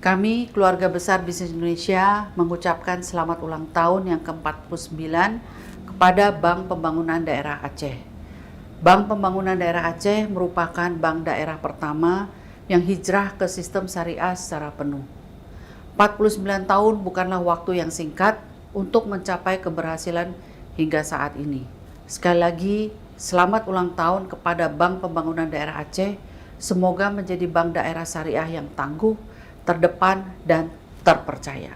Kami, keluarga besar Bisnis Indonesia, mengucapkan selamat ulang tahun yang ke-49 kepada Bank Pembangunan Daerah Aceh. Bank Pembangunan Daerah Aceh merupakan bank daerah pertama yang hijrah ke sistem syariah secara penuh. 49 tahun bukanlah waktu yang singkat untuk mencapai keberhasilan hingga saat ini. Sekali lagi, selamat ulang tahun kepada Bank Pembangunan Daerah Aceh. Semoga menjadi bank daerah syariah yang tangguh, terdepan, dan terpercaya.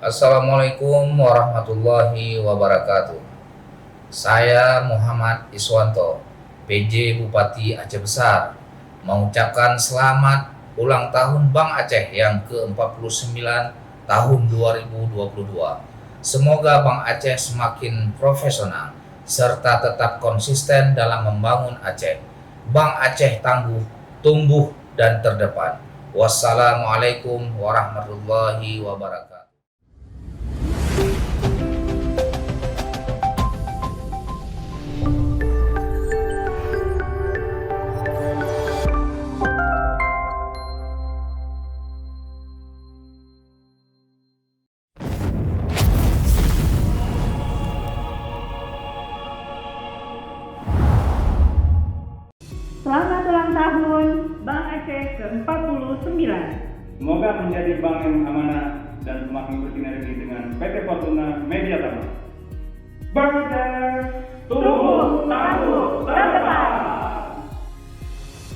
Assalamualaikum warahmatullahi wabarakatuh. Saya Muhammad Iswanto, PJ Bupati Aceh Besar, mengucapkan selamat ulang tahun Bank Aceh yang ke-49 tahun 2022. Semoga Bank Aceh semakin profesional serta tetap konsisten dalam membangun Aceh. Bank Aceh tangguh, tumbuh, dan terdepan. Wassalamualaikum warahmatullahi wabarakatuh. Selamat ulang tahun Bank Aceh ke-49. Semoga menjadi bank yang amanah dan semakin bersinergi dengan PT Fortuna Media Tama. Tumbuh, tangguh, terdepan.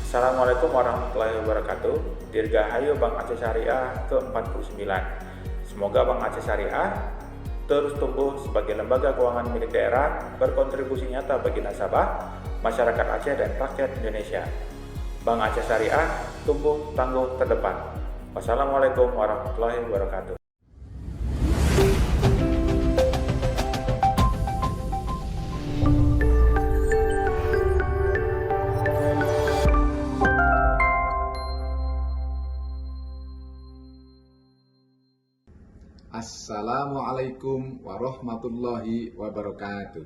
Assalamualaikum warahmatullahi wabarakatuh. Dirgahayu Bank Aceh Syariah ke-49. Semoga Bank Aceh Syariah terus tumbuh sebagai lembaga keuangan milik daerah, berkontribusi nyata bagi nasabah, masyarakat Aceh, dan rakyat Indonesia. Bank Aceh Syariah tumbuh, tangguh, terdepan. Wassalamualaikum warahmatullahi wabarakatuh. Assalamualaikum warahmatullahi wabarakatuh.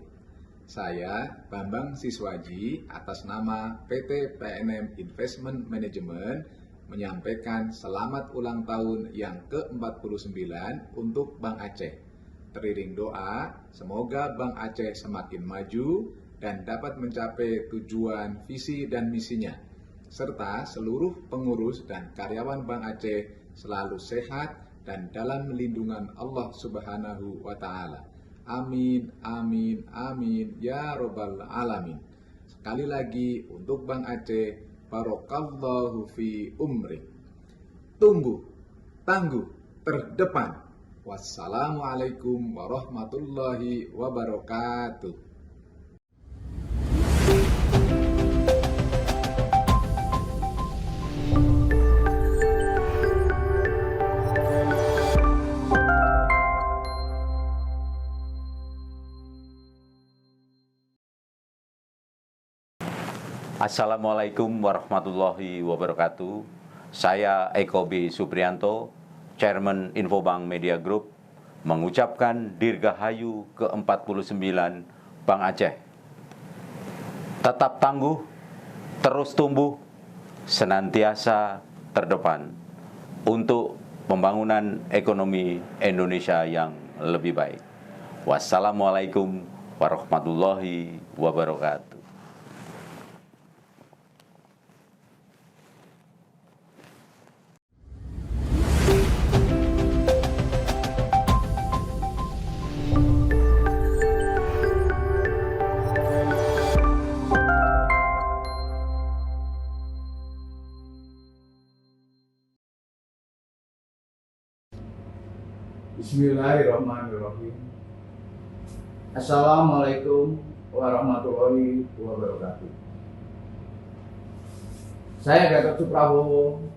Saya Bambang Siswaji atas nama PT PNM Investment Management menyampaikan selamat ulang tahun yang ke-49 untuk Bank Aceh. Teriring doa, semoga Bank Aceh semakin maju dan dapat mencapai tujuan visi dan misinya, serta seluruh pengurus dan karyawan Bank Aceh selalu sehat dan dalam lindungan Allah Subhanahu wa Ta'ala. Amin, amin, amin, ya Rabbal Alamin. Sekali lagi untuk Bank Aceh, Barakallahu fi umri. Tumbuh, tangguh, terdepan. Wassalamualaikum warahmatullahi wabarakatuh. Assalamualaikum warahmatullahi wabarakatuh. Saya Eko B. Supriyanto, Chairman Infobank Media Group, mengucapkan Dirgahayu ke-49 Bank Aceh. Tetap tangguh, terus tumbuh, senantiasa terdepan untuk pembangunan ekonomi Indonesia yang lebih baik. Wassalamualaikum warahmatullahi wabarakatuh. Bismillahirrahmanirrahim. Assalamualaikum warahmatullahi wabarakatuh. Saya Gatot Suprabowo,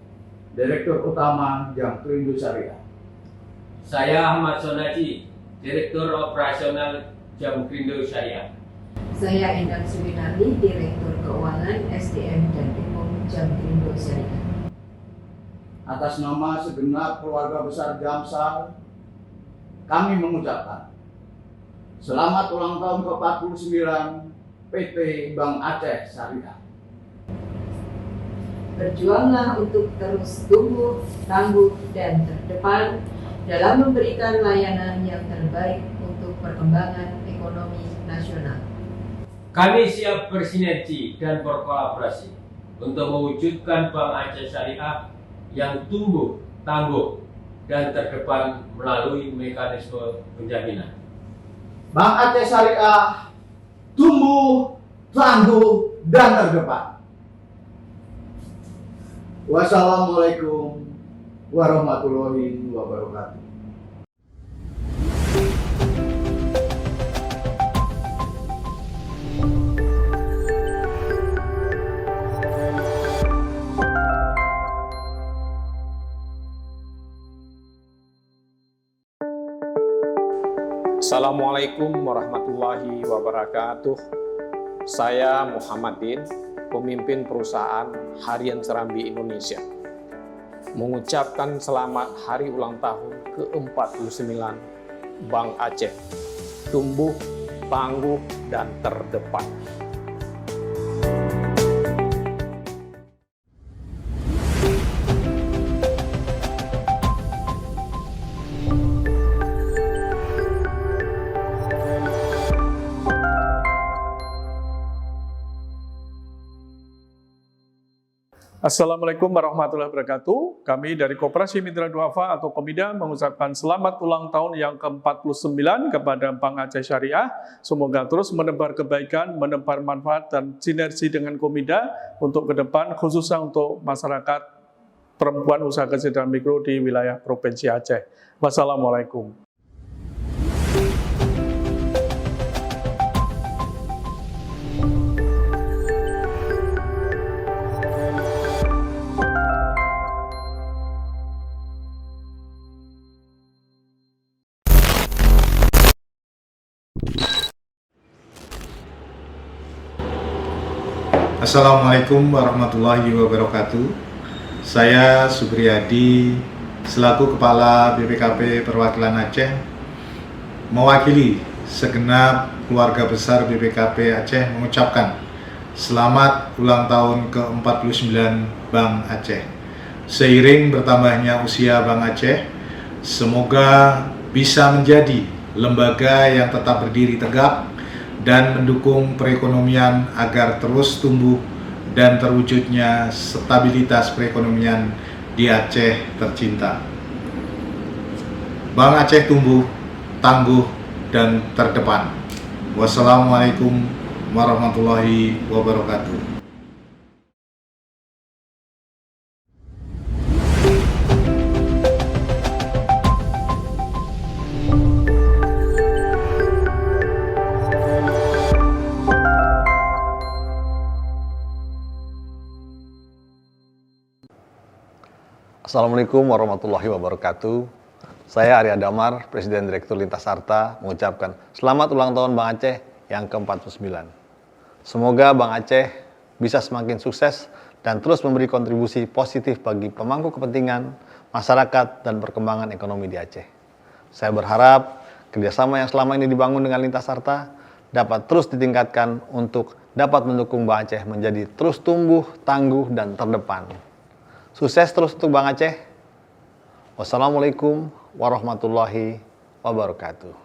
Direktur Utama Jamkrindo Syariah. Saya Ahmad Sonaji, Direktur Operasional Jamkrindo Syariah. Saya Endang Suwinardi, Direktur Keuangan, SDM dan Umum Jamkrindo Syariah. atas nama segenap keluarga besar Jamsar, kami mengucapkan selamat ulang tahun ke-49 PT Bank Aceh Syariah. Berjuanglah untuk terus tumbuh, tangguh, dan terdepan dalam memberikan layanan yang terbaik untuk perkembangan ekonomi nasional. Kami siap bersinergi dan berkolaborasi untuk mewujudkan Bank Aceh Syariah yang tumbuh, tangguh, dan terdepan melalui mekanisme penjaminan. Bank Aceh Syariah tumbuh, tangguh, dan terdepan. Wassalamualaikum warahmatullahi wabarakatuh. Assalamualaikum warahmatullahi wabarakatuh. Saya Muhammad Din, pemimpin perusahaan Harian Serambi Indonesia, mengucapkan selamat hari ulang tahun ke-49 Bank Aceh, tumbuh, tangguh, dan terdepan. Assalamualaikum warahmatullahi wabarakatuh. Kami dari Koperasi Mitra Duafa atau Komida mengucapkan selamat ulang tahun yang ke-49 kepada Bank Aceh Syariah. Semoga terus menebar kebaikan, menebar manfaat dan sinergi dengan Komida untuk ke depan, khususnya untuk masyarakat perempuan usaha kecil dan mikro di wilayah Provinsi Aceh. Wassalamualaikum. Assalamualaikum warahmatullahi wabarakatuh. Saya Supriyadi selaku Kepala BPKP Perwakilan Aceh mewakili segenap keluarga besar BPKP Aceh mengucapkan selamat ulang tahun ke-49 Bank Aceh. Seiring bertambahnya usia Bank Aceh, semoga bisa menjadi lembaga yang tetap berdiri tegak dan mendukung perekonomian agar terus tumbuh dan terwujudnya stabilitas perekonomian di Aceh tercinta. Bank Aceh tumbuh, tangguh, dan terdepan. Wassalamualaikum warahmatullahi wabarakatuh. Assalamualaikum warahmatullahi wabarakatuh. Saya Arya Damar, Presiden Direktur Lintas Harta, mengucapkan selamat ulang tahun Bank Aceh yang ke-49. Semoga Bank Aceh bisa semakin sukses dan terus memberi kontribusi positif bagi pemangku kepentingan, masyarakat, dan perkembangan ekonomi di Aceh. Saya berharap kerjasama yang selama ini dibangun dengan Lintas Harta dapat terus ditingkatkan untuk dapat mendukung Bank Aceh menjadi terus tumbuh, tangguh, dan terdepan. Sukses terus untuk Bank Aceh. Wassalamualaikum warahmatullahi wabarakatuh.